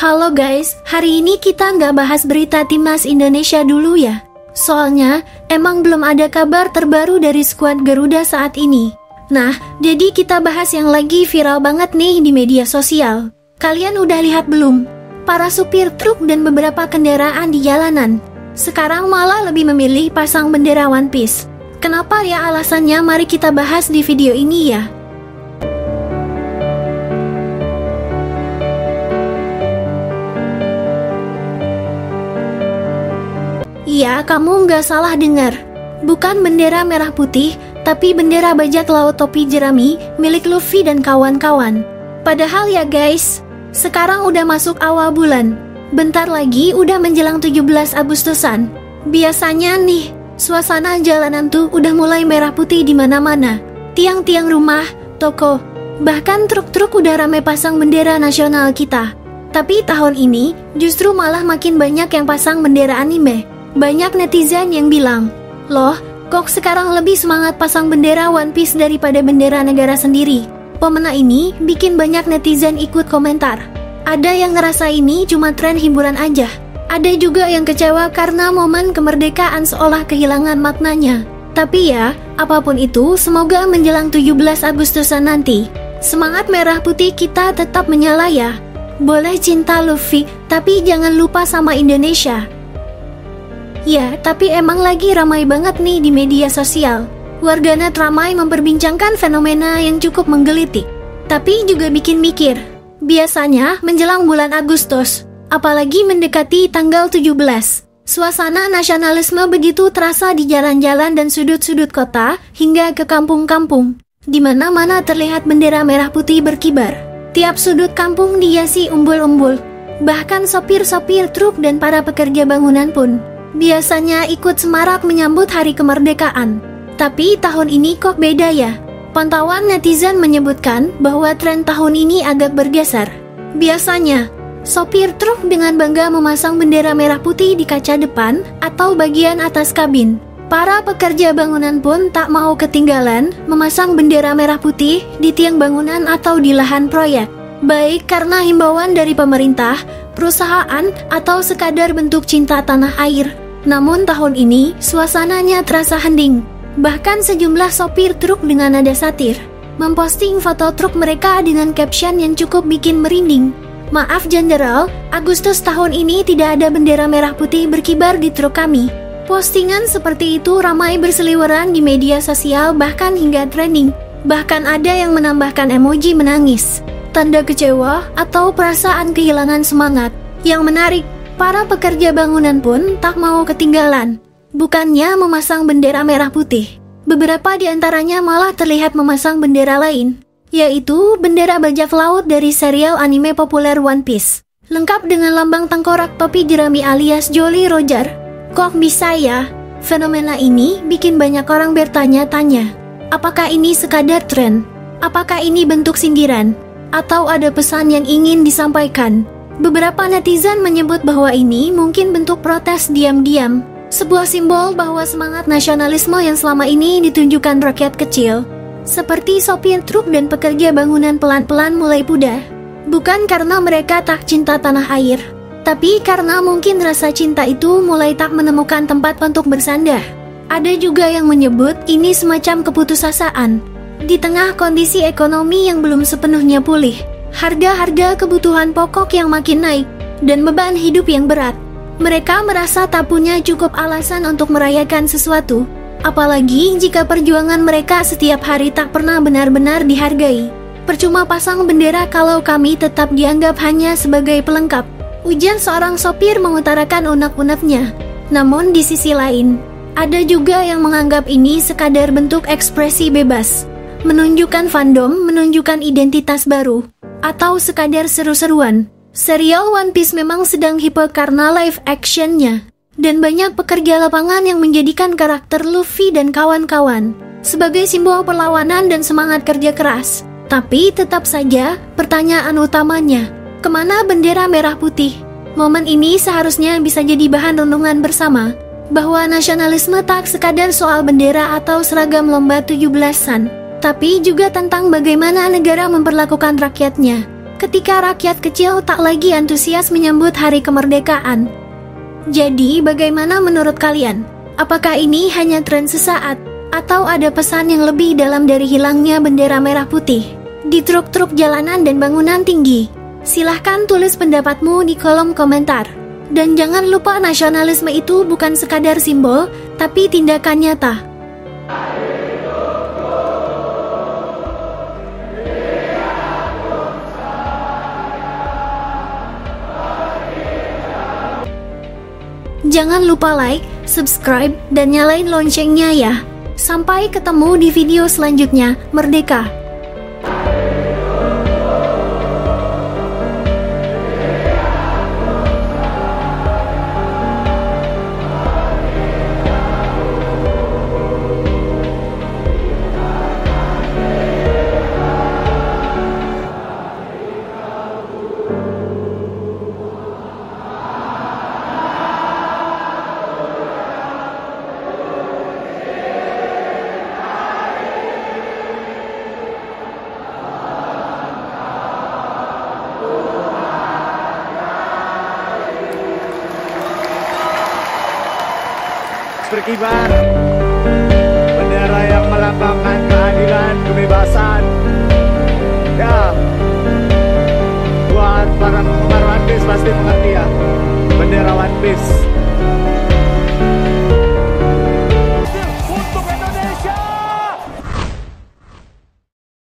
Halo guys, hari ini kita nggak bahas berita timnas Indonesia dulu ya. Soalnya, emang belum ada kabar terbaru dari skuad Garuda saat ini. Nah, jadi kita bahas yang lagi viral banget nih di media sosial. Kalian udah lihat belum? Para supir truk dan beberapa kendaraan di jalanan sekarang malah lebih memilih pasang bendera One Piece. Kenapa ya alasannya? Mari kita bahas di video ini ya. Iya, kamu nggak salah dengar. Bukan bendera merah putih, tapi bendera bajak laut topi jerami milik Luffy dan kawan-kawan. Padahal ya guys, sekarang udah masuk awal bulan. Bentar lagi udah menjelang 17 Agustusan. Biasanya nih, suasana jalanan tuh udah mulai merah putih di mana-mana. Tiang-tiang rumah, toko, bahkan truk-truk udah rame pasang bendera nasional kita. Tapi tahun ini justru malah makin banyak yang pasang bendera anime. Banyak netizen yang bilang, "Loh, kok sekarang lebih semangat pasang bendera One Piece daripada bendera negara sendiri?" Pemena ini bikin banyak netizen ikut komentar. Ada yang ngerasa ini cuma tren hiburan aja. Ada juga yang kecewa karena momen kemerdekaan seolah kehilangan maknanya. Tapi ya, apapun itu, semoga menjelang 17 Agustusan nanti, semangat merah putih kita tetap menyala ya. Boleh cinta Luffy, tapi jangan lupa sama Indonesia. Ya, tapi emang lagi ramai banget nih di media sosial. Warganet ramai memperbincangkan fenomena yang cukup menggelitik, tapi juga bikin mikir. Biasanya menjelang bulan Agustus, apalagi mendekati tanggal 17, suasana nasionalisme begitu terasa di jalan-jalan dan sudut-sudut kota hingga ke kampung-kampung. Di mana-mana terlihat bendera merah putih berkibar. Tiap sudut kampung dihiasi umbul-umbul. Bahkan sopir-sopir truk dan para pekerja bangunan pun biasanya ikut semarak menyambut hari kemerdekaan. Tapi tahun ini kok beda ya? Pantauan netizen menyebutkan bahwa tren tahun ini agak bergeser. Biasanya, sopir truk dengan bangga memasang bendera merah putih di kaca depan atau bagian atas kabin. Para pekerja bangunan pun tak mau ketinggalan memasang bendera merah putih di tiang bangunan atau di lahan proyek. Baik karena himbauan dari pemerintah, perusahaan, atau sekadar bentuk cinta tanah air. Namun tahun ini suasananya terasa hening. Bahkan sejumlah sopir truk dengan nada satir memposting foto truk mereka dengan caption yang cukup bikin merinding. "Maaf Jenderal, Agustus tahun ini tidak ada bendera merah putih berkibar di truk kami." Postingan seperti itu ramai berseliweran di media sosial bahkan hingga trending. Bahkan ada yang menambahkan emoji menangis, tanda kecewa atau perasaan kehilangan semangat. Yang menarik, para pekerja bangunan pun tak mau ketinggalan. Bukannya memasang bendera merah putih, beberapa di antaranya malah terlihat memasang bendera lain, yaitu bendera bajak laut dari serial anime populer One Piece, lengkap dengan lambang tengkorak topi jerami alias Jolly Roger. Kok bisa ya? Fenomena ini bikin banyak orang bertanya-tanya. Apakah ini sekadar tren? Apakah ini bentuk sindiran? Atau ada pesan yang ingin disampaikan? Beberapa netizen menyebut bahwa ini mungkin bentuk protes diam-diam, sebuah simbol bahwa semangat nasionalisme yang selama ini ditunjukkan rakyat kecil, seperti sopir truk dan pekerja bangunan pelan-pelan mulai pudar. Bukan karena mereka tak cinta tanah air, tapi karena mungkin rasa cinta itu mulai tak menemukan tempat untuk bersandar. Ada juga yang menyebut ini semacam keputusasaan. Di tengah kondisi ekonomi yang belum sepenuhnya pulih, harga-harga kebutuhan pokok yang makin naik, dan beban hidup yang berat, mereka merasa tak punya cukup alasan untuk merayakan sesuatu. Apalagi jika perjuangan mereka setiap hari tak pernah benar-benar dihargai. "Percuma pasang bendera kalau kami tetap dianggap hanya sebagai pelengkap," ujar seorang sopir mengutarakan unek-uneknya. Namun di sisi lain, ada juga yang menganggap ini sekadar bentuk ekspresi bebas, menunjukkan fandom, menunjukkan identitas baru, atau sekadar seru-seruan. Serial One Piece memang sedang hype karena live actionnya, dan banyak pekerja lapangan yang menjadikan karakter Luffy dan kawan-kawan sebagai simbol perlawanan dan semangat kerja keras. Tapi tetap saja, pertanyaan utamanya, kemana bendera merah putih? Momen ini seharusnya bisa jadi bahan renungan bersama, bahwa nasionalisme tak sekadar soal bendera atau seragam lomba 17-an, tapi juga tentang bagaimana negara memperlakukan rakyatnya. ketika rakyat kecil tak lagi antusias menyambut hari kemerdekaan. Jadi, bagaimana menurut kalian? Apakah ini hanya tren sesaat? Atau ada pesan yang lebih dalam dari hilangnya bendera merah putih di truk-truk jalanan dan bangunan tinggi? Silahkan tulis pendapatmu di kolom komentar. Dan jangan lupa nasionalisme itu bukan sekadar simbol, tapi tindakan nyata. Jangan lupa like, subscribe, dan nyalain loncengnya ya. Sampai ketemu di video selanjutnya. Merdeka! Berkibar bendera yang melambangkan keadilan, kebebasan. Ya, buat para penggemar One Piece pasti mengerti ya, bendera One Piece.